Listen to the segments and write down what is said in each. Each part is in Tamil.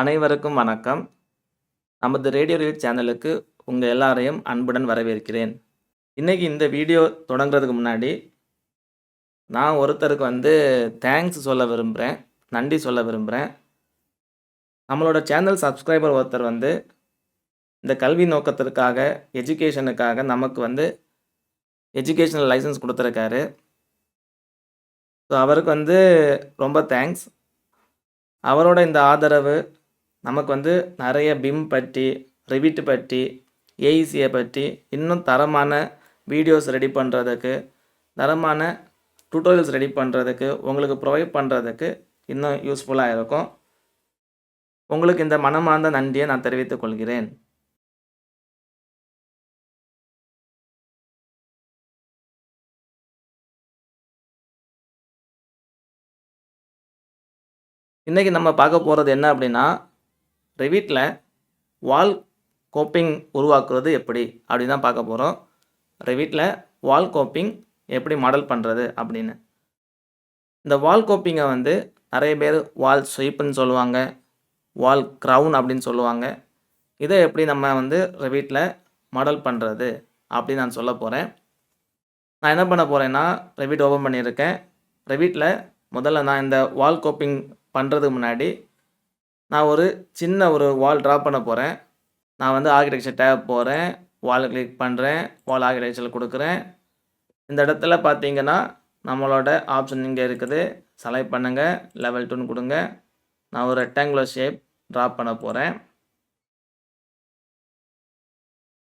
அனைவருக்கும் வணக்கம். நமது ரேடியோ ரீட் சேனலுக்கு உங்க எல்லாரையும் அன்புடன் வரவேற்கிறேன். இன்னைக்கு இந்த வீடியோ தொடங்குறதுக்கு முன்னாடி, நான் ஒருத்தருக்கு தேங்க்ஸ் சொல்ல விரும்புறேன். நன்றி சொல்ல விரும்புறேன். நம்மளோட சேனல் சப்ஸ்கிரைபர் ஒருத்தர் இந்த கல்வி நோக்கத்திற்காக, எஜுகேஷனுக்காக நமக்கு எஜுகேஷனல் லைசென்ஸ் குடுத்திருக்காரு. ஸோ அவருக்கு ரொம்ப தேங்க்ஸ். அவரோட இந்த ஆதரவு நமக்கு நிறைய பிம் பற்றி, ரெவிட் பற்றி, ஏஇசியை பற்றி இன்னும் தரமான வீடியோஸ் ரெடி பண்ணுறதுக்கு, தரமான டியூட்டோரியல்ஸ் ரெடி பண்ணுறதுக்கு, உங்களுக்கு ப்ரொவைட் பண்ணுறதுக்கு இன்னும் யூஸ்ஃபுல்லாக இருக்கும். உங்களுக்கு இந்த மனமார்ந்த நன்றியை நான் தெரிவித்துக் கொள்கிறேன். இன்றைக்கி நம்ம பார்க்க போகிறது என்ன அப்படின்னா, ரெவிட்டில் வால் கோப்பிங் உருவாக்குறது எப்படி அப்படின்னு தான் பார்க்க போகிறோம். ரெவிட்டில் வால் கோப்பிங் எப்படி மாடல் பண்ணுறது அப்படின்னு. இந்த வால் கோப்பிங்கை நிறைய பேர் வால் ஸ்வீப்புன்னு சொல்லுவாங்க, வால் க்ரவுன் அப்படின்னு சொல்லுவாங்க. இதை எப்படி நம்ம ரெவிட்டில் மாடல் பண்ணுறது அப்படின்னு நான் சொல்ல போகிறேன். நான் என்ன பண்ண போகிறேன்னா, ரெவிட் ஓப்பன் பண்ணியிருக்கேன். ரெவிட்டில் முதல்ல நான் இந்த வால் கோப்பிங் பண்ணுறதுக்கு முன்னாடி நான் ஒரு சின்ன வால் ட்ரா பண்ண போகிறேன். நான் ஆர்கிடெக்சர் டேப் போகிறேன், வால் கிளிக் பண்ணுறேன், வால் ஆர்கிடெக்சர் கொடுக்குறேன். இந்த இடத்துல பார்த்தீங்கன்னா நம்மளோட ஆப்ஷன் இங்கே இருக்குது. செலக்ட் பண்ணுங்கள், லெவல் 2ன்னு கொடுங்க. நான் ஒரு ரெக்டாங்குலர் ஷேப் ட்ரா பண்ண போகிறேன்.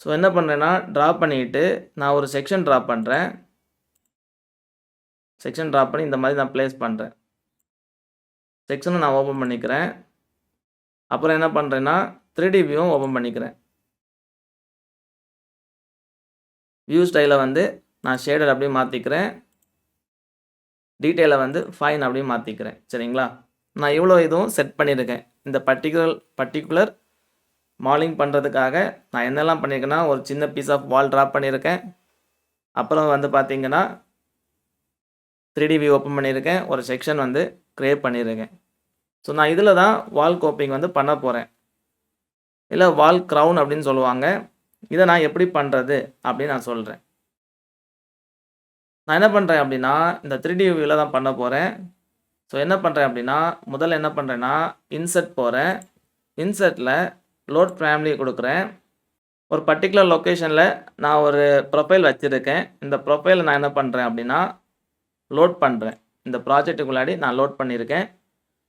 ஸோ என்ன பண்ணுறேன்னா, ட்ரா பண்ணிவிட்டு நான் ஒரு செக்ஷன் ட்ரா பண்ணுறேன். செக்ஷன் ட்ரா பண்ணி இந்த மாதிரி நான் ப்ளேஸ் பண்ணுறேன். செக்ஷனை நான் ஓப்பன் பண்ணிக்கிறேன். அப்புறம் என்ன பண்ணுறேன்னா, 3D வியூவும் ஓப்பன் பண்ணிக்கிறேன். வியூ ஸ்டைலை நான் ஷேடர் அப்படியே மாற்றிக்கிறேன். டீட்டெயிலை ஃபைன் அப்படியே மாற்றிக்கிறேன். சரிங்களா? நான் இவ்வளோ இதுவும் செட் பண்ணியிருக்கேன். இந்த பர்டிகுலர் மாடலிங் பண்ணுறதுக்காக நான் என்னெல்லாம் பண்ணியிருக்கேன்னா, ஒரு சின்ன பீஸ் ஆஃப் வால் ட்ரா பண்ணியிருக்கேன். அப்புறம் பார்த்தீங்கன்னா 3D வியூ ஓப்பன் பண்ணியிருக்கேன். ஒரு செக்ஷன் க்ரியேட் பண்ணியிருக்கேன். ஸோ நான் இதில் தான் வால் கோப்பிங் பண்ண போகிறேன். இல்லை வால் க்ரவுன் அப்படின்னு சொல்லுவாங்க. இதை நான் எப்படி பண்ணுறது அப்படின்னு நான் சொல்கிறேன். நான் என்ன பண்ணுறேன் அப்படின்னா, இந்த 3D வியூவில் தான் பண்ண போகிறேன். ஸோ என்ன பண்ணுறேன் அப்படின்னா, முதல்ல என்ன பண்ணுறேன்னா, இன்சர்ட் போகிறேன். இன்சர்ட்டில் லோட் ஃபேமிலி கொடுக்குறேன். ஒரு பர்டிகுலர் லொக்கேஷனில் நான் ஒரு ப்ரொஃபைல் வச்சுருக்கேன். இந்த ப்ரொஃபைலை நான் என்ன பண்ணுறேன் அப்படின்னா, லோட் பண்ணுறேன். இந்த ப்ராஜெக்ட்டுக்குள்ளாடி நான் லோட் பண்ணியிருக்கேன்.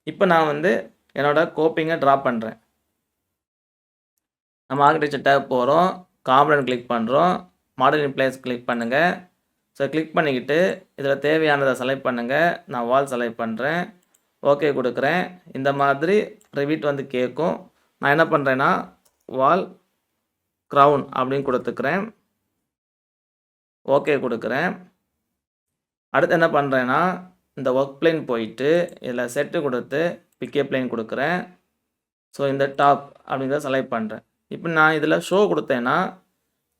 இப்போ நான் என்னோடய கோப்பிங்கை ட்ரா பண்ணுறேன். நம்ம ஆர்கிடெக்சர் டேப் போகிறோம், காம்பனன்ட் கிளிக் பண்ணுறோம், மாடல் இன் பிளேஸ் கிளிக் பண்ணுங்கள். ஸோ கிளிக் பண்ணிக்கிட்டு இதில் தேவையானதை செலக்ட் பண்ணுங்கள். நான் வால் செலக்ட் பண்ணுறேன், ஓகே கொடுக்குறேன். இந்த மாதிரி ரெவிட் கேட்கும். நான் என்ன பண்ணுறேன்னா, வால் க்ரவுன் அப்படின்னு கொடுத்துக்கிறேன், ஓகே கொடுக்குறேன். அடுத்து என்ன பண்ணுறேன்னா, இந்த ஒர்க் பிளேன் போயிட்டு இதில் செட்டு கொடுத்து பிக்கே பிளேன் கொடுக்குறேன். ஸோ இந்த டாப் அப்படிங்கிறத செலக்ட் பண்ணுறேன். இப்போ நான் இதில் ஷோ கொடுத்தேன்னா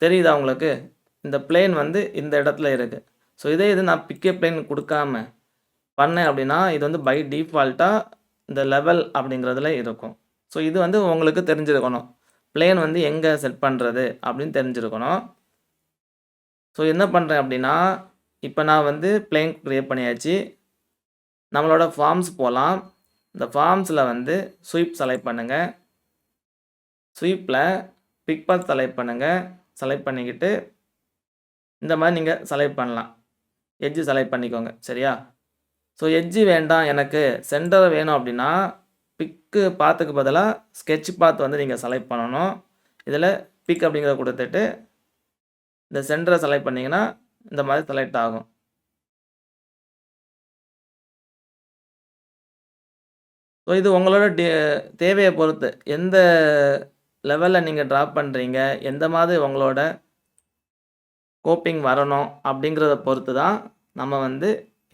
தெரியுதா உங்களுக்கு? இந்த பிளேன் இந்த இடத்துல இருக்குது. ஸோ இதே இது நான் பிக்கே பிளேன் கொடுக்காம பண்ணேன் அப்படின்னா, இது பை டிஃபால்ட்டாக இந்த லெவல் அப்படிங்கிறதுல இருக்கும். ஸோ இது உங்களுக்கு தெரிஞ்சிருக்கணும். பிளேன் எங்கே செட் பண்ணுறது அப்படின்னு தெரிஞ்சிருக்கணும். ஸோ என்ன பண்ணுறேன் அப்படின்னா, இப்போ நான் பிளேன் க்ரியேட் பண்ணியாச்சு. நம்மளோட ஃபார்ம்ஸ் போகலாம். இந்த ஃபார்ம்ஸில் ஸ்வீப் செலக்ட் பண்ணுங்கள். ஸ்வீப்பில் பிக் பாத் செலக்ட் பண்ணுங்கள். செலக்ட் பண்ணிக்கிட்டு இந்த மாதிரி நீங்கள் செலக்ட் பண்ணலாம். எட்ஜு செலக்ட் பண்ணிக்கோங்க. சரியா? ஸோ எட்ஜு வேண்டாம், எனக்கு சென்டர் வேணும் அப்படின்னா பிக்கு பாத்துக்கு பதிலாக ஸ்கெட்ச் பாத் நீங்கள் செலக்ட் பண்ணணும். இதில் பிக் அப்படிங்கிறத கொடுத்துட்டு இந்த சென்டரை செலக்ட் பண்ணிங்கன்னா இந்த மாதிரி செலக்ட் ஆகும். ஸோ இது உங்களோட தேவையை பொறுத்து எந்த லெவலில் நீங்கள் ட்ரா பண்ணுறீங்க, எந்த மாதிரி உங்களோட கோப்பிங் வரணும் அப்படிங்கிறத பொறுத்து தான் நம்ம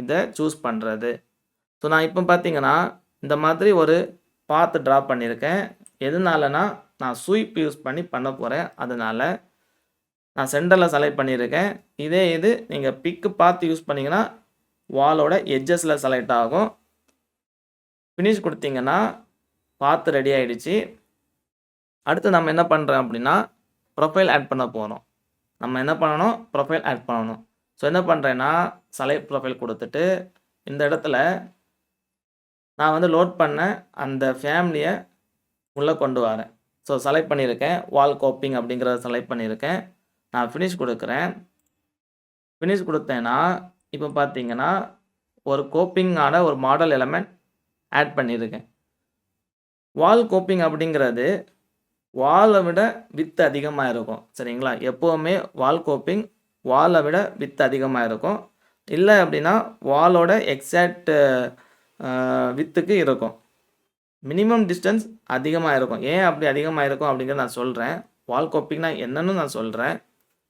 இதை சூஸ் பண்ணுறது. ஸோ நான் இப்போ பார்த்தீங்கன்னா இந்த மாதிரி ஒரு பாத் ட்ரா பண்ணியிருக்கேன். எதனாலனா நான் ஸ்வீப் யூஸ் பண்ணி பண்ண போகிறேன். அதனால் நான் சென்டரில் செலக்ட் பண்ணியிருக்கேன். இதே இது நீங்கள் பிக்கு பாத் யூஸ் பண்ணிங்கன்னா வாலோட எட்ஜஸில் செலக்ட் ஆகும். ஃபினிஷ் கொடுத்தீங்கன்னா பாத் ரெடி ஆயிடுச்சு. அடுத்து நம்ம என்ன பண்ணுறோம் அப்படின்னா, ப்ரொஃபைல் ஆட் பண்ண போகிறோம். நம்ம என்ன பண்ணணும்? ப்ரொஃபைல் ஆட் பண்ணணும். ஸோ என்ன பண்ணுறேன்னா, செலக்ட் ப்ரொஃபைல் கொடுத்துட்டு, இந்த இடத்துல நான் வந்து லோட் பண்ண அந்த ஃபேமிலிய உள்ளே கொண்டு வரேன். ஸோ செலக்ட் பண்ணியிருக்கேன். வால் கோப்பிங் அப்படிங்கிறத செலக்ட் பண்ணியிருக்கேன். நான் ஃபினிஷ் கொடுக்குறேன். ஃபினிஷ் கொடுத்தேன்னா, இப்போ பார்த்தீங்கன்னா, ஒரு கோப்பிங்கான ஒரு மாடல் எலமெண்ட் ஆட் பண்ணியிருக்கேன். வால் கோப்பிங் அப்படிங்கிறது வாலை விட விட்த் அதிகமாக இருக்கும். சரிங்களா? எப்போவுமே வால் கோப்பிங் வாலை விட விட்த் அதிகமாக இருக்கும். இல்லை அப்படின்னா வாலோட எக்ஸாக்ட் வித்துக்கு இருக்கும். மினிமம் டிஸ்டன்ஸ் அதிகமாக இருக்கும். ஏன் அப்படி அதிகமாக இருக்கும் அப்படிங்கிறத நான் சொல்கிறேன். வால் கோப்பிங்னா என்னன்னு நான் சொல்கிறேன்.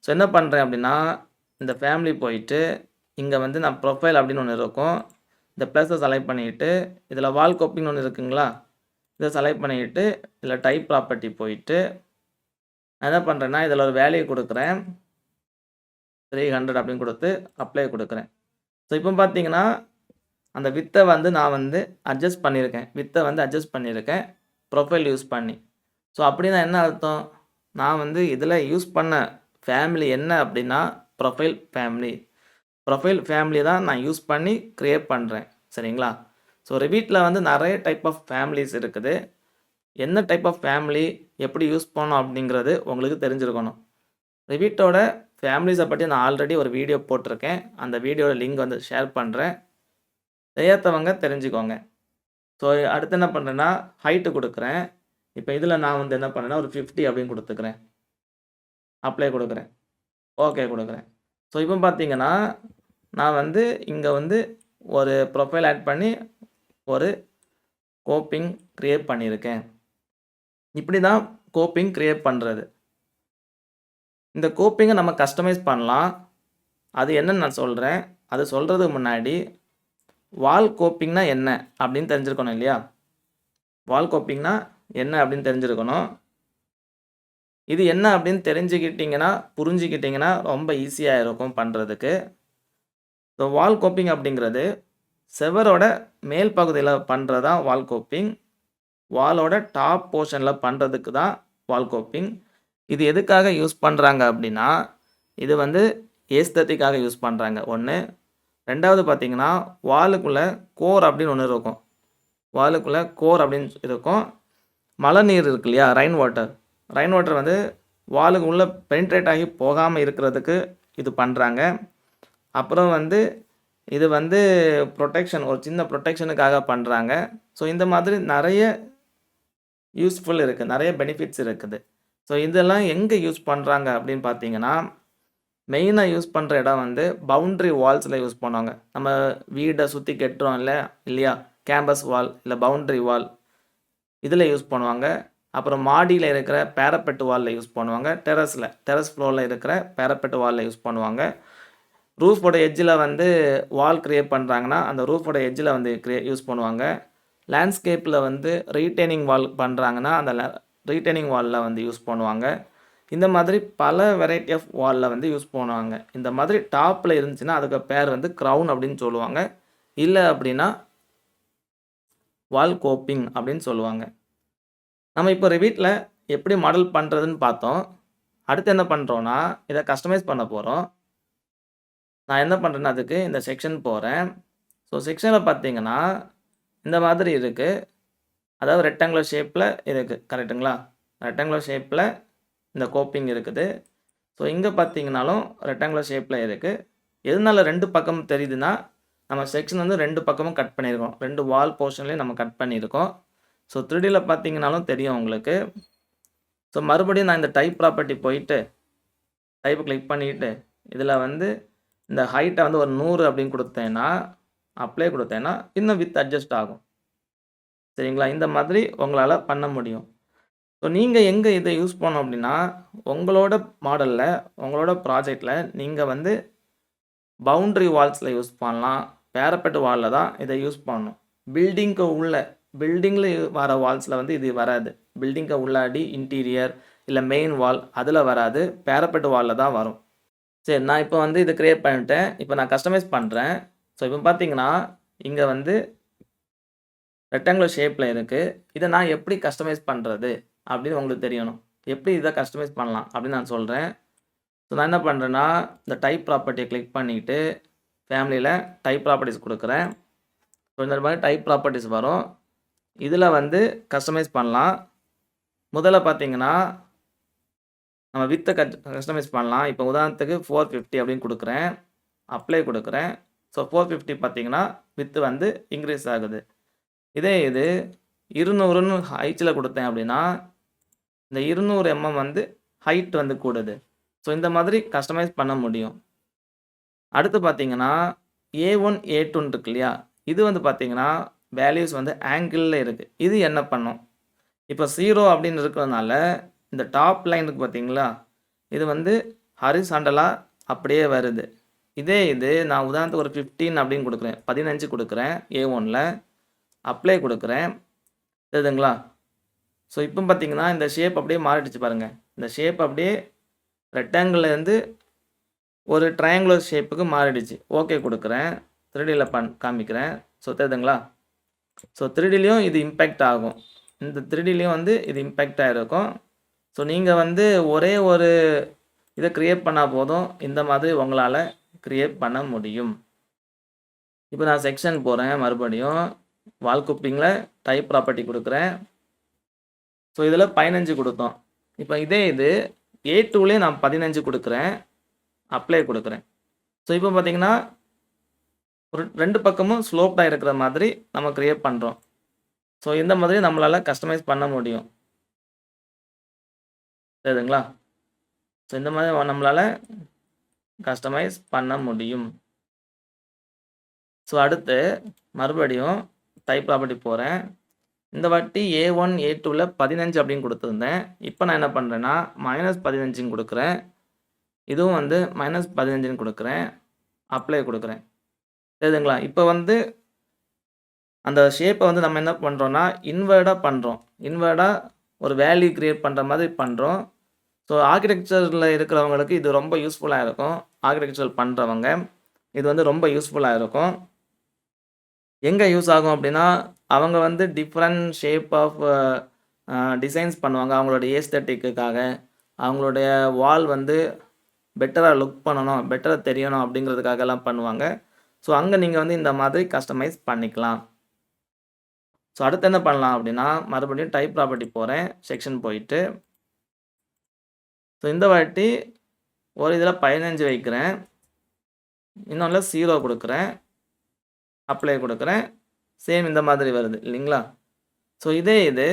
ஸோ என்ன பண்ணுறேன் அப்படின்னா, இந்த ஃபேமிலி போயிட்டு இங்கே வந்து நான் ப்ரொஃபைல் அப்படின்னு ஒன்று இருக்கும். இந்த ப்ளஸை செலக்ட் பண்ணிவிட்டு இதில் வால் கோப்பிங்னு ஒன்று இருக்குங்களா, இதை செலக்ட் பண்ணிவிட்டு இதில் டைப் ப்ராப்பர்ட்டி போயிட்டு நான் என்ன பண்ணுறேன்னா, இதில் ஒரு வேல்யூ கொடுக்குறேன். 300 அப்படின்னு கொடுத்து அப்ளை கொடுக்குறேன். ஸோ இப்போ பார்த்தீங்கன்னா, அந்த வித்தை வந்து நான் வந்து அட்ஜஸ்ட் பண்ணியிருக்கேன். வித்தை வந்து அட்ஜஸ்ட் பண்ணியிருக்கேன் ப்ரொஃபைல் யூஸ் பண்ணி. ஸோ அப்படின்னா என்ன அர்த்தம்? நான் வந்து இதில் யூஸ் பண்ண ஃபேமிலி என்ன அப்படின்னா, ப்ரொஃபைல் ஃபேமிலி. ப்ரொஃபைல் ஃபேமிலி தான் நான் யூஸ் பண்ணி க்ரியேட் பண்ணுறேன். சரிங்களா? ஸோ ரெவிட்டில் வந்து நிறைய டைப் ஆஃப் ஃபேமிலிஸ் இருக்குது. என்ன டைப் ஆஃப் ஃபேமிலி எப்படி யூஸ் பண்ணணும் அப்படிங்கிறது உங்களுக்கு தெரிஞ்சிருக்கணும். ரெவிட்டோட ஃபேமிலிஸை பற்றி நான் ஆல்ரெடி ஒரு வீடியோ போட்டிருக்கேன். அந்த வீடியோட லிங்க் வந்து ஷேர் பண்ணுறேன். தெரியாதவங்க தெரிஞ்சுக்கோங்க. ஸோ அடுத்து என்ன பண்ணுறேன்னா, ஹைட்டு கொடுக்குறேன். இப்போ இதில் நான் வந்து என்ன பண்ணேன்னா, ஒரு 50 அப்படின்னு கொடுத்துக்கிறேன். அப்ளை கொடுக்குறேன். ஓகே கொடுக்குறேன். ஸோ இப்போ பார்த்தீங்கன்னா, நான் வந்து இங்கே வந்து ஒரு ப்ரொஃபைல் ஆட் பண்ணி ஒரு கோப்பிங் க்ரியேட் பண்ணியிருக்கேன். இப்படி தான் கோப்பிங் க்ரியேட் பண்ணுறது. இந்த கோப்பிங்கை நம்ம கஸ்டமைஸ் பண்ணலாம். அது என்னன்னு நான் சொல்கிறேன். அது சொல்கிறதுக்கு முன்னாடி வால் கோப்பிங்னா என்ன அப்படின்னு தெரிஞ்சிருக்கணும் இல்லையா? வால் கோப்பிங்னா என்ன அப்படின்னு தெரிஞ்சிருக்கணும். இது என்ன அப்படின்னு தெரிஞ்சுக்கிட்டிங்கன்னா, புரிஞ்சுக்கிட்டிங்கன்னா ரொம்ப ஈஸியாக இருக்கும் பண்ணுறதுக்கு. ஸோ வால் கோப்பிங் அப்படிங்கிறது செவரோட மேல் பகுதியில் பண்ணுறது தான் வால் கோப்பிங். வாலோட டாப் போர்ஷனில் பண்ணுறதுக்கு தான் வால் கோப்பிங். இது எதுக்காக யூஸ் பண்ணுறாங்க அப்படின்னா, இது வந்து ஏஸ்தட்டிக்காக யூஸ் பண்ணுறாங்க ஒன்று. ரெண்டாவது பார்த்தீங்கன்னா, வாலுக்குள்ளே கோர் அப்படின்னு ஒன்று இருக்கும். வாலுக்குள்ளே கோர் அப்படின்னு இருக்கும். மழை நீர் இருக்கு இல்லையா, ரெயின் வாட்டர் வந்து வாலுக்கு உள்ளே பெனிட்ரேட் ஆகி போகாமல் இருக்கிறதுக்கு இது பண்ணுறாங்க. அப்புறம் வந்து இது வந்து ப்ரொடெக்ஷன், ஒரு சின்ன ப்ரொடெக்ஷனுக்காக பண்ணுறாங்க. ஸோ இந்த மாதிரி நிறைய யூஸ்ஃபுல் இருக்குது, நிறைய பெனிஃபிட்ஸ் இருக்குது. ஸோ இதெல்லாம் எங்கே யூஸ் பண்ணுறாங்க அப்படின்னு பார்த்தீங்கன்னா, மெயினாக யூஸ் பண்ணுற இடம் வந்து பவுண்ட்ரி வால்ஸில் யூஸ் பண்ணுவாங்க. நம்ம வீடை சுற்றி கட்டுறோம் இல்லையா, கேம்பஸ் வால் இல்லை பவுண்ட்ரி வால், இதில் யூஸ் பண்ணுவாங்க. அப்புறம் மாடியில் இருக்கிற பேரப்பெட் வாலில் யூஸ் பண்ணுவாங்க. டெரஸ் ஃப்ளோரில் இருக்கிற பேரப்பெட் வாலில் யூஸ் பண்ணுவாங்க. ரூஃபோட எட்ஜில் வந்து வால் க்ரியேட் பண்ணுறாங்கன்னா அந்த ரூஃபோட எட்ஜில் வந்து யூஸ் பண்ணுவாங்க. லேண்ட்ஸ்கேப்பில் வந்து ரீட்டைனிங் வால் பண்ணுறாங்கன்னா அந்த ரீட்டைனிங் வாலில் வந்து யூஸ் பண்ணுவாங்க. இந்த மாதிரி பல வெரைட்டி ஆஃப் வாலில் வந்து யூஸ் பண்ணுவாங்க. இந்த மாதிரி டாப்பில் இருந்துச்சுன்னா அதுக்கு பேர் வந்து க்ரௌன் அப்படின்னு சொல்லுவாங்க. இல்லை அப்படின்னா வால் கோப்பிங் அப்படின்னு சொல்லுவாங்க. நம்ம இப்போ ரெவிட்டில் எப்படி மாடல் பண்ணுறதுன்னு பார்த்தோம். அடுத்து என்ன பண்ணுறோன்னா, இதை கஸ்டமைஸ் பண்ண போகிறோம். நான் என்ன பண்ணுறேன்னா, அதுக்கு இந்த செக்ஷன் போகிறேன். ஸோ செக்ஷனில் பார்த்தீங்கன்னா இந்த மாதிரி இருக்குது. அதாவது ரெக்டாங்குலர் ஷேப்பில் இருக்குது. கரெக்டுங்களா? ரெக்டாங்குலர் ஷேப்பில் இந்த கோப்பிங் இருக்குது. ஸோ இங்கே பார்த்தீங்கனாலும் ரெக்டாங்குலர் ஷேப்பில் இருக்குது. எதனால 2 பக்கம் தெரியுதுன்னா, நம்ம செக்ஷன் வந்து 2 பக்கமும் கட் பண்ணியிருக்கோம். 2 வால் போர்ஷன்லேயும் நம்ம கட் பண்ணியிருக்கோம். ஸோ 3Dயில் பார்த்தீங்கனாலும் தெரியும் உங்களுக்கு. ஸோ மறுபடியும் நான் இந்த டைப் ப்ராப்பர்ட்டி போயிட்டு டைப்பை கிளிக் பண்ணிவிட்டு இதில் வந்து இந்த ஹைட்டை வந்து ஒரு 100 அப்படின்னு கொடுத்தேன்னா, அப்ளை கொடுத்தேன்னா இன்னும் வித் அட்ஜஸ்ட் ஆகும். சரிங்களா? இந்த மாதிரி உங்களால் பண்ண முடியும். ஸோ நீங்கள் எங்கே இதை யூஸ் பண்ணணும் அப்படின்னா, உங்களோட மாடலில், உங்களோட ப்ராஜெக்டில் நீங்கள் வந்து பவுண்ட்ரி வால்ஸில் யூஸ் பண்ணலாம். பேரப்பெட் வாலில் தான் இதை யூஸ் பண்ணணும். பில்டிங்கில் வர வால்ஸில் வந்து இது வராது. பில்டிங்கை உள்ளாடி இன்டீரியர் இல்லை மெயின் வால் அதில் வராது. பேரப்பெட் வாலில் தான் வரும். சரி, நான் இப்போ வந்து இது க்ரியேட் பண்ணிட்டேன். இப்போ நான் கஸ்டமைஸ் பண்ணுறேன். ஸோ இப்போ பார்த்தீங்கன்னா இங்கே வந்து ரெக்டாங்குலர் ஷேப்ல இருக்கு. இத நான் எப்படி கஸ்டமைஸ் பண்றது? அப்படின்னு உங்களுக்கு தெரியணும். எப்படி இத கஸ்டமைஸ் பண்ணலாம்? அப்படின்னு நான் சொல்றேன். ஸோ நான் என்ன பண்றேன்னா, இந்த டைப் ப்ராப்பர்ட்டிய கிளிக் பண்ணிட்டு, ஃபேமிலில டைப் ப்ராப்பர்ட்டீஸ் குடுக்குறேன். ஸோ இந்த மாரி டைப் ப்ராப்பர்ட்டீஸ் வரும். இதுல வந்து கஸ்டமைஸ் பண்ணலாம். முதல்ல பார்த்தீங்கன்னா, நம்ம வித்த கஸ்டமைஸ் பண்ணலாம். இப்போ உதாரணத்துக்கு 450 அப்படின்னு குடுக்குறேன். அப்ளை குடுக்குறேன். ஸோ 450 பார்த்தீங்கன்னா, வித் வந்து இன்கிரீஸ் ஆகுது. இதே இது 200ன்னு ஹைட்ல குடுத்தேன் அப்படின்னா, இந்த 200 வந்து ஹைட் வந்து கூடுது. ஸோ இந்த மாதிரி கஸ்டமைஸ் பண்ண முடியும். அடுத்து பார்த்தீங்கன்னா, A1, A2ன்னு இருக்கு இல்லையா? இது வந்து பார்த்தீங்கன்னா, வேல்யூஸ் வந்து ஆங்கிள்ல இருக்கு. இது என்ன பண்ணும்? இப்போ 0 அப்படின்னு இருக்கிறதுனால, இந்த டாப் லைன் இருக்கு பார்த்தீங்களா? இது வந்து ஹாரிசான்டலா அப்படியே வருது. இதே இது நான் உதாரணத்துக்கு ஒரு 15 அப்படின்னு குடுக்குறேன். 15 குடுக்குறேன் A1ல. அப்ளை குடுக்குறேன். தெரியுதுங்களா? ஸோ இப்போ பார்த்தீங்கன்னா, இந்த ஷேப் அப்படியே மாறிடுச்சு பாருங்க. இந்த ஷேப் அப்படியே ரெக்டாங்கிள்லேருந்து ஒரு ட்ரையாங்குலர் ஷேப்புக்கு மாறிடுச்சு. ஓகே குடுக்குறேன். 3Dல காமிக்கிறேன். ஸோ தெரியுதுங்களா? ஸோ 3Dலயும் இது இம்பேக்ட் ஆகும். இந்த 3Dலயும் வந்து இது இம்பேக்ட் ஆயிருக்கும். ஸோ நீங்க வந்து ஒரே ஒரு இத கிரியேட் பண்ணா போதும். இந்த மாதிரி உங்களால கிரியேட் பண்ண முடியும். இப்போ நான் செக்ஷன் போறேன் மறுபடியும். வால் குப்பிங்ல டைப் ப்ராப்பர்ட்டி குடுக்குறேன். ஸோ இதில 15 குடுத்தோம். இப்போ இதே இது A2லயே நான் 15 குடுக்குறேன். அப்ளை குடுக்குறேன். ஸோ இப்போ பார்த்தீங்கன்னா, ஒரு 2 பக்கமும் ஸ்லோப்டா இருக்கிற மாதிரி நம்ம கிரியேட் பண்றோம். ஸோ இந்த மாதிரி நம்மளால கஸ்டமைஸ் பண்ண முடியும். தெரியுதுங்களா? ஸோ இந்த மாதிரி நம்மளால கஸ்டமைஸ் பண்ண முடியும். ஸோ அடுத்து மறுபடியும் டைப் ப்ராப்பர்ட்டி போறேன். இந்த வாட்டி A1, A2ல 15 அப்படின்னு குடுத்திருந்தேன். இப்போ நான் என்ன பண்றேன்னா, -15ன்னு குடுக்குறேன். இதுவும் வந்து -15ன்னு குடுக்குறேன். அப்ளை குடுக்குறேன். தெரியுதுங்களா? இப்போ வந்து அந்த ஷேப்ப வந்து நம்ம என்ன பண்றோம்னா, இன்வெர்டா பண்றோம். இன்வெர்டா ஒரு வேல்யூ கிரியேட் பண்ற மாதிரி பண்றோம். ஸோ ஆர்க்கிடெக்சர்ல இருக்கிறவங்களுக்கு இது ரொம்ப யூஸ்ஃபுல்லா இருக்கும். ஆர்க்கிடெக்சர் பண்றவங்க. இது வந்து ரொம்ப யூஸ்ஃபுல்லா இருக்கும். எங்க யூஸ் ஆகும் அப்படின்னா, அவங்க வந்து டிஃபரண்ட் ஷேப் ஆஃப் டிசைன்ஸ் பண்ணுவாங்க. அவங்களுடைய ஏஸ்தெட்டிக்குக்காக. அவங்களுடைய வால் வந்து பெட்டரா லுக் பண்ணணும், பெட்டரா தெரியணும் அப்படிங்கிறதுக்காகலாம் பண்ணுவாங்க. ஸோ அங்க நீங்க வந்து இந்த மாதிரி கஸ்டமைஸ் பண்ணிக்கலாம். ஸோ அடுத்து என்ன பண்ணலாம் அப்படின்னா, மறுபடியும் டைப் ப்ராப்பர்ட்டி போறேன். செக்ஷன் போயிட்டு, ஸோ இந்த வாட்டி ஒரு இதில 15 வைக்கிறேன். இன்னொன்ல 0 குடுக்குறேன். அப்ளை குடுக்குறேன். சேம் இந்த மாதிரி வருது இல்லைங்களா? ஸோ இதே இது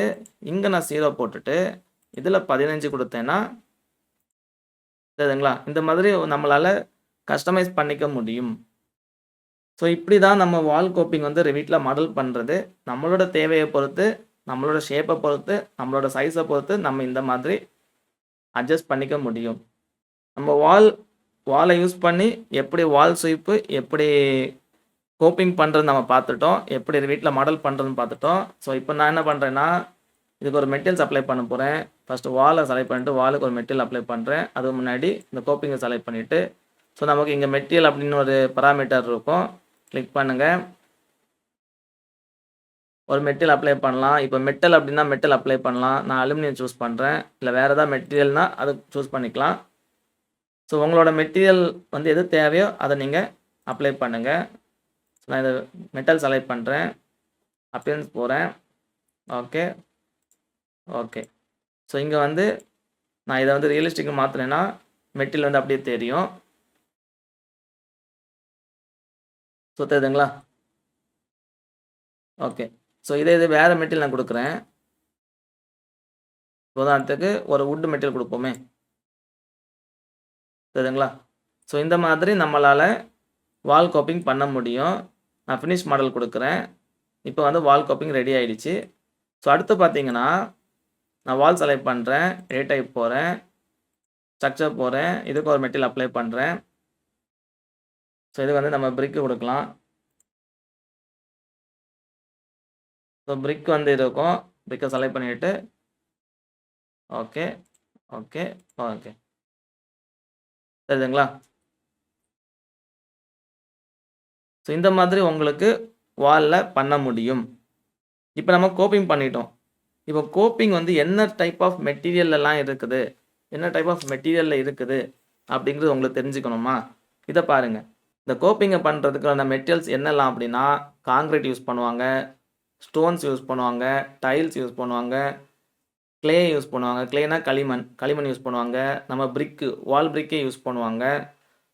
இங்க நான் 0 போட்டுட்டு, இதில 15 குடுத்தேன்னா, தெரியுதுங்களா? இந்த மாதிரி நம்மளால கஸ்டமைஸ் பண்ணிக்க முடியும். ஸோ இப்படி தான் நம்ம வால் கோப்பிங் வந்து ரெவிட்ல மாடல் பண்றது. நம்மளோட தேவைய பொறுத்து, நம்மளோட ஷேப்ப பொறுத்து, நம்மளோட சைஸ பொறுத்து நம்ம இந்த மாதிரி அட்ஜஸ்ட் பண்ணிக்க முடியும். நம்ம வால யூஸ் பண்ணி எப்படி வால் ஸ்வீப்பு எப்படி கோப்பிங் பண்றதுன்னு நம்ம பார்த்துட்டோம். எப்படி வீட்ல மாடல் பண்றதுன்னு பார்த்துட்டோம். ஸோ இப்போ நான் என்ன பண்றேன்னா, இதுக்கு ஒரு மெட்டீரியல்ஸ் அப்ளை பண்ண போறேன். ஃபர்ஸ்ட் வால செலக்ட் பண்ணிட்டு வாலுக்கு ஒரு மெட்டீரியல் அப்ளை பண்றேன். அதுக்கு முன்னாடி இந்த கோப்பிங்க செலக்ட் பண்ணிட்டு, ஸோ நமக்கு இங்க மெட்டீரியல் அப்படின்னு ஒரு பாராமீட்டர் இருக்கும். கிளிக் பண்ணுங்க. ஒரு மெட்டீரியல் அப்ளை பண்ணலாம். இப்போ மெட்டல் அப்படின்னா மெட்டல் அப்ளை பண்ணலாம். நான் அலுமினியம் சூஸ் பண்றேன். இல்ல வேற ஏதாவது மெட்டீரியல்னா அத சூஸ் பண்ணிக்கலாம். ஸோ உங்களோட மெட்டீரியல் வந்து எது தேவையோ அத நீங்க அப்ளை பண்ணுங்க. நான் இத மெட்டல் செலக்ட் பண்றேன். அப்பியரன்ஸ் போறேன். Okay, okay. ஸோ இங்க வந்து நான் இத வந்து ரியலிஸ்டிக்க்கு மாத்துனேன்னா, மெட்டீரியல் வந்து அப்படியே தெரியும். ஸோ தெரியுதுங்களா? ஓகே. ஸோ இதே இது வேற மெட்டீரியல் நான் குடுக்குறேன். உதாரணத்துக்கு ஒரு வுட் மெட்டீரியல் குடுப்போமே. தெரியுதுங்களா? ஸோ இந்த மாதிரி நம்மளால வால் கோப்பிங் பண்ண முடியும். நான் ஃபினிஷ் மாடல் குடுக்குறேன். இப்போ வந்து வால் கோப்பிங் ரெடி ஆயிடுச்சு. ஸோ அடுத்து பார்த்தீங்கன்னா, நான் வால் செலக்ட் பண்றேன். ஏ டைப் போறேன். ஸ்ட்ரக்சர் போறேன். இதுக்கு ஒரு மெட்டீரியல் அப்ளை பண்றேன். ஸோ இது வந்து நம்ம பிரிக் குடுக்கலாம். ஸோ பிரிக் வந்து இருக்கும். பிரிக்க செலக்ட் பண்ணிட்டு, ஓகே, ஓகே, ஓகே. தெரியுதுங்களா? ஸோ இந்த மாதிரி உங்களுக்கு வால்ல பண்ண முடியும். இப்போ நம்ம கோப்பிங் பண்ணிட்டோம். இப்போ கோப்பிங் வந்து என்ன டைப் ஆஃப் மெட்டீரியல்லாம் இருக்குது, என்ன டைப் ஆஃப் மெட்டீரியல்ல இருக்குது அப்படிங்கிறது உங்களுக்கு தெரிஞ்சுக்கணுமா? இத பாருங்க. இந்த கோப்பிங்க பண்ணுறதுக்கான மெட்டீரியல்ஸ் என்னலாம் அப்படின்னா, கான்கிரீட் யூஸ் பண்ணுவாங்க, ஸ்டோன்ஸ் யூஸ் பண்ணுவாங்க, டைல்ஸ் யூஸ் பண்ணுவாங்க, கிளே யூஸ் பண்ணுவாங்க. கிளேனா களிமண். களிமண் யூஸ் பண்ணுவாங்க. நம்ம வால் பிரிக்கே யூஸ் பண்ணுவாங்க.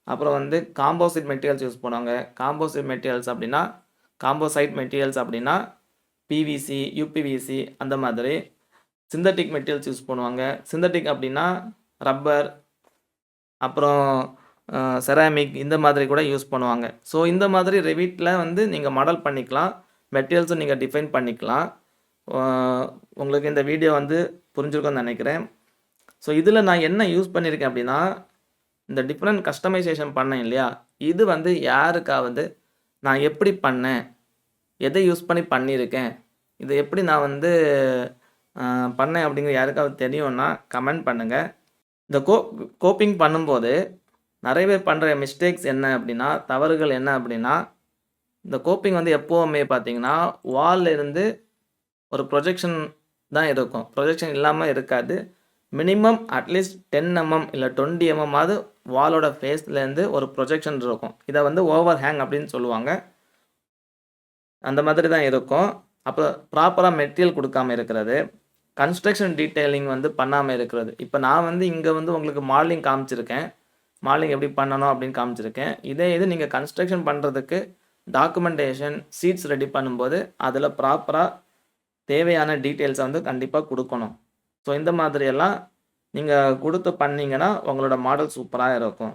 அப்புறம் வந்து காம்போசிட் மெட்டீரியல்ஸ் யூஸ் பண்ணுவாங்க. காம்போசிட் மெட்டீரியல்ஸ் அப்படின்னா, காம்போசைட் மெட்டீரியல்ஸ் அப்படின்னா, பிவிசி, யுபிவிசி அந்த மாதிரி. சிந்தட்டிக் மெட்டீரியல்ஸ் யூஸ் பண்ணுவாங்க. சிந்தட்டிக் அப்படின்னா, ரப்பர், அப்புறம் செராமிக் இந்த மாதிரி கூட யூஸ் பண்ணுவாங்க. ஸோ இந்த மாதிரி ரெவிட்ல வந்து நீங்க மாடல் பண்ணிக்கலாம். மெட்டீரியல்ஸும் நீங்க டிஃபைன் பண்ணிக்கலாம். அ உங்களுக்கு இந்த வீடியோ வந்து புரிஞ்சிருக்கும்னு நெனைக்கிறேன். ஸோ இதில நான் என்ன யூஸ் பண்ணியிருக்கேன் அப்படின்னா, இந்த டிஃபரெண்ட் கஸ்டமைசேஷன் பண்ணேன் இல்லையா? இது வந்து யாருக்காவது நான் எப்படி பண்ணேன்? எதை யூஸ் பண்ணி பண்ணியிருக்கேன்? இத எப்படி நான் வந்து பண்ணேன் அப்படிங்கிறது யாருக்காவது தெரியும்னா கமெண்ட் பண்ணுங்க. இந்த கோப்பிங் பண்ணும்போது நெறைய பேர் பண்ற மிஸ்டேக்ஸ் என்ன அப்படின்னா, தவறுகள் என்ன அப்படின்னா, இந்த கோப்பிங் வந்து எப்பவுமே பார்த்தீங்கன்னா, வால்ல இருந்து ஒரு ப்ரொஜெக்ஷன் தான் இருக்கும். ப்ரொஜெக்ஷன் இல்லாம இருக்காது. மினிமம் அட்லீஸ்ட் 10 இல்ல 20 ஆவது வாலோட ஃபேஸ்லேருந்து ஒரு ப்ரொஜெக்ஷன் இருக்கும். இத வந்து ஓவர் ஹேங் அப்படின்னு சொல்லுவாங்க. அந்த மாதிரி தான் இருக்கும். அப்புறம் ப்ராப்பரா மெட்டீரியல் குடுக்காம இருக்கிறது. கன்ஸ்ட்ரக்ஷன் டீட்டெயிலிங் வந்து பண்ணாம இருக்கிறது. இப்ப நான் வந்து இங்க வந்து உங்களுக்கு மாடலிங் காமிச்சிருக்கேன். மாடலிங் எப்படி பண்ணணும் அப்படின்னு காமிச்சிருக்கேன். இதே இது நீங்க கன்ஸ்ட்ரக்ஷன் பண்றதுக்கு டாக்குமெண்டேஷன், ஷீட்ஸ் ரெடி பண்ணும்போது, அதில ப்ராப்பரா தேவையான டீட்டெயில்ஸ வந்து கண்டிப்பா குடுக்கணும். ஸோ இந்த மாதிரியெல்லாம் நீங்க குடுத்து பண்ணீங்கன்னா, உங்களோட மாடல் சூப்பரா இருக்கும்.